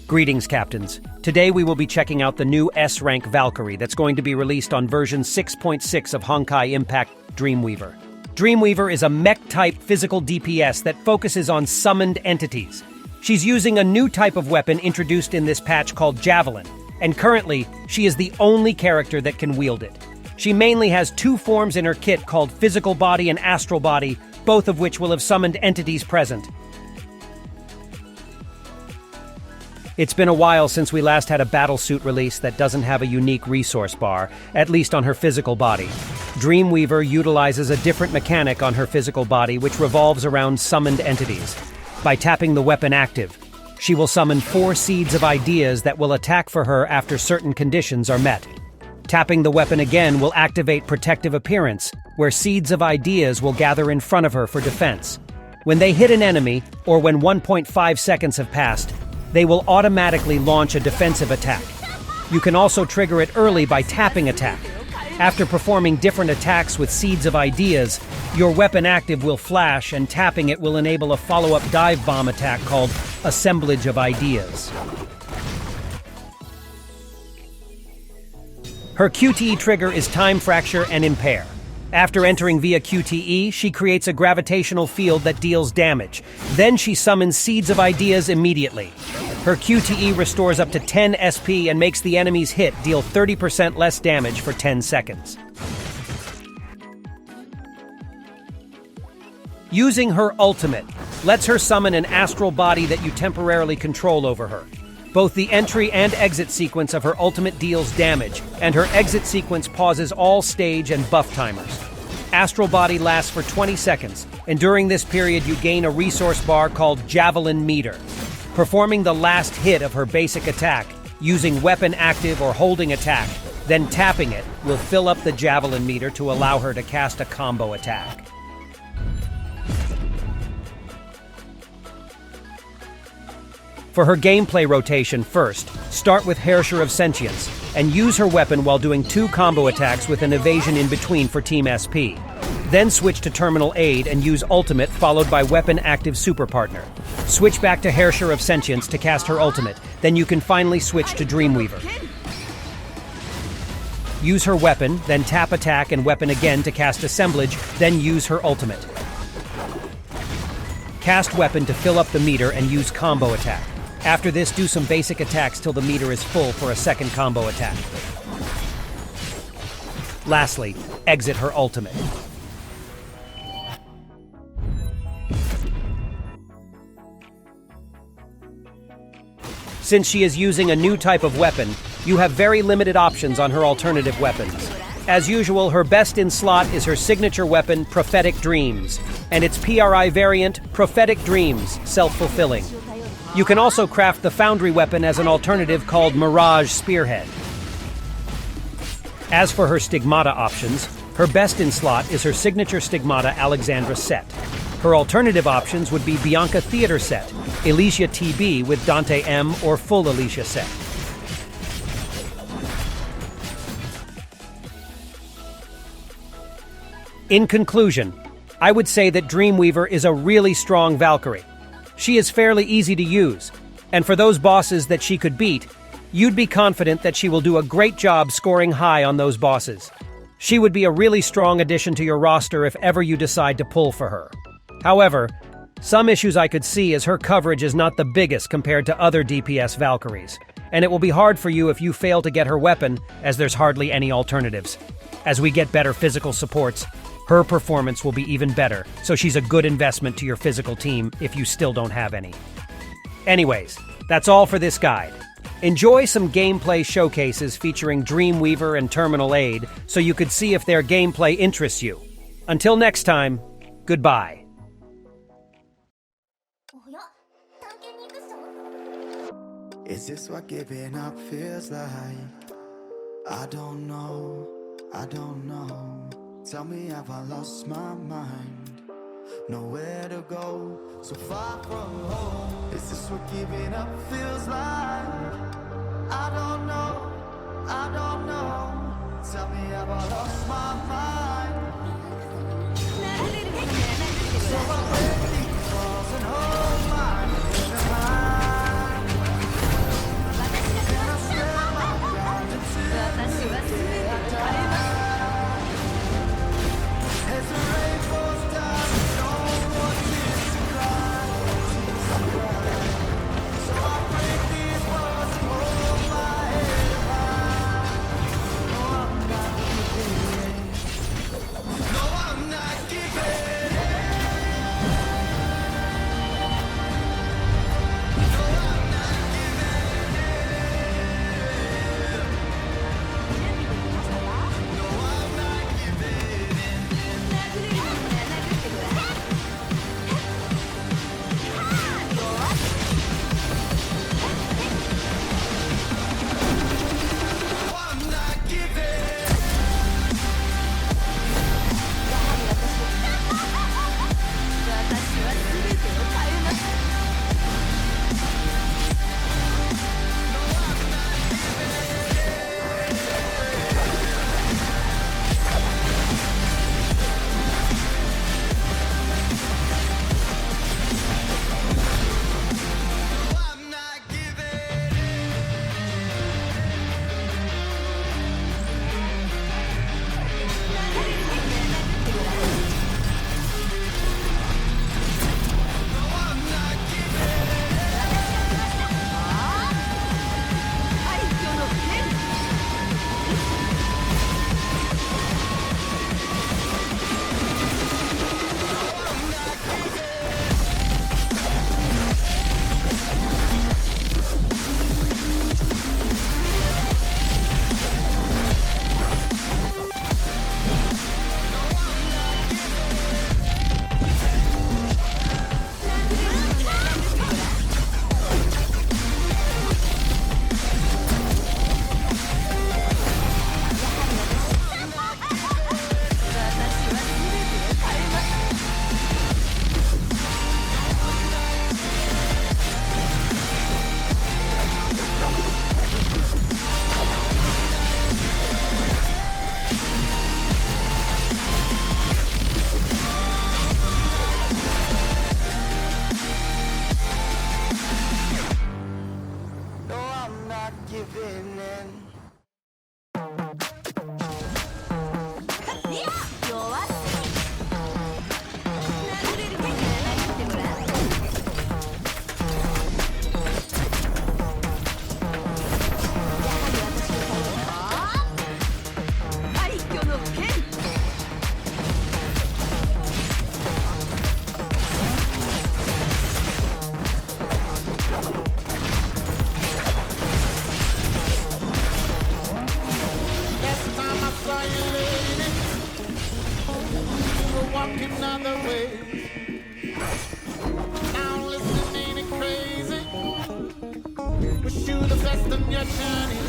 Greetings, Captains. Today we will be checking out the new S-Rank Valkyrie that's going to be released on version 6.6 of Honkai Impact Dreamweaver. Dreamweaver is a mech-type physical DPS that focuses on summoned entities. She's using a new type of weapon introduced in this patch called Javelin, and currently, she is the only character that can wield it. She mainly has two forms in her kit called Physical Body and Astral Body, both of which will have summoned entities present. It's been a while since we last had a battlesuit release that doesn't have a unique resource bar, at least on her physical body. Dreamweaver utilizes a different mechanic on her physical body which revolves around summoned entities. By tapping the weapon active, she will summon 4 seeds of ideas that will attack for her after certain conditions are met. Tapping the weapon again will activate Protective Appearance, where seeds of ideas will gather in front of her for defense. When they hit an enemy, or when 1.5 seconds have passed, they will automatically launch a defensive attack. You can also trigger it early by tapping attack. After performing different attacks with seeds of ideas, your weapon active will flash and tapping it will enable a follow-up dive bomb attack called Assemblage of Ideas. Her QTE trigger is Time Fracture and Impair. After entering via QTE, she creates a gravitational field that deals damage. Then she summons Seeds of Ideas immediately. Her QTE restores up to 10 SP and makes the enemy's hit deal 30% less damage for 10 seconds. Using her ultimate lets her summon an astral body that you temporarily control over her. Both the entry and exit sequence of her ultimate deals damage, and her exit sequence pauses all stage and buff timers. Astral Body lasts for 20 seconds, and during this period you gain a resource bar called Javelin Meter. Performing the last hit of her basic attack, using weapon active or holding attack, then tapping it will fill up the Javelin Meter to allow her to cast a combo attack. For her gameplay rotation, first, start with Hare of Sentience, and use her weapon while doing 2 combo attacks with an evasion in between for Team SP. Then switch to Terminal Aide and use Ultimate followed by Weapon Active Super Partner. Switch back to Hare of Sentience to cast her Ultimate, then you can finally switch to Dreamweaver. Use her weapon, then tap attack and weapon again to cast Assemblage, then use her Ultimate. Cast weapon to fill up the meter and use combo attack. After this, do some basic attacks till the meter is full for a second combo attack. Lastly, exit her ultimate. Since she is using a new type of weapon, you have very limited options on her alternative weapons. As usual, her best in slot is her signature weapon, Prophetic Dreams, and its PRI variant, Prophetic Dreams, Self-Fulfilling. You can also craft the Foundry weapon as an alternative called Mirage Spearhead. As for her Stigmata options, her best in slot is her signature Stigmata Alexandra set. Her alternative options would be Bianca Theater set, Alicia TB with Dante M, or full Alicia set. In conclusion, I would say that Dreamweaver is a really strong Valkyrie. She is fairly easy to use, and for those bosses that she could beat, you'd be confident that she will do a great job scoring high on those bosses. She would be a really strong addition to your roster if ever you decide to pull for her. However, some issues I could see is her coverage is not the biggest compared to other DPS Valkyries, and it will be hard for you if you fail to get her weapon, as there's hardly any alternatives. As we get better physical supports, her performance will be even better, so she's a good investment to your physical team if you still don't have any. Anyways, that's all for this guide. Enjoy some gameplay showcases featuring Dreamweaver and Terminal Aide so you could see if their gameplay interests you. Until next time, goodbye. Is this what giving up feels like? I don't know. Tell me, have I lost my mind? Nowhere to go, so far from home. Is this what giving up feels like? I don't know. Tell me, have I lost my mind? So I break these walls and hold my hand in mine. giving in. Walking other way. Now listen, ain't it crazy? Wish you the best on your journey.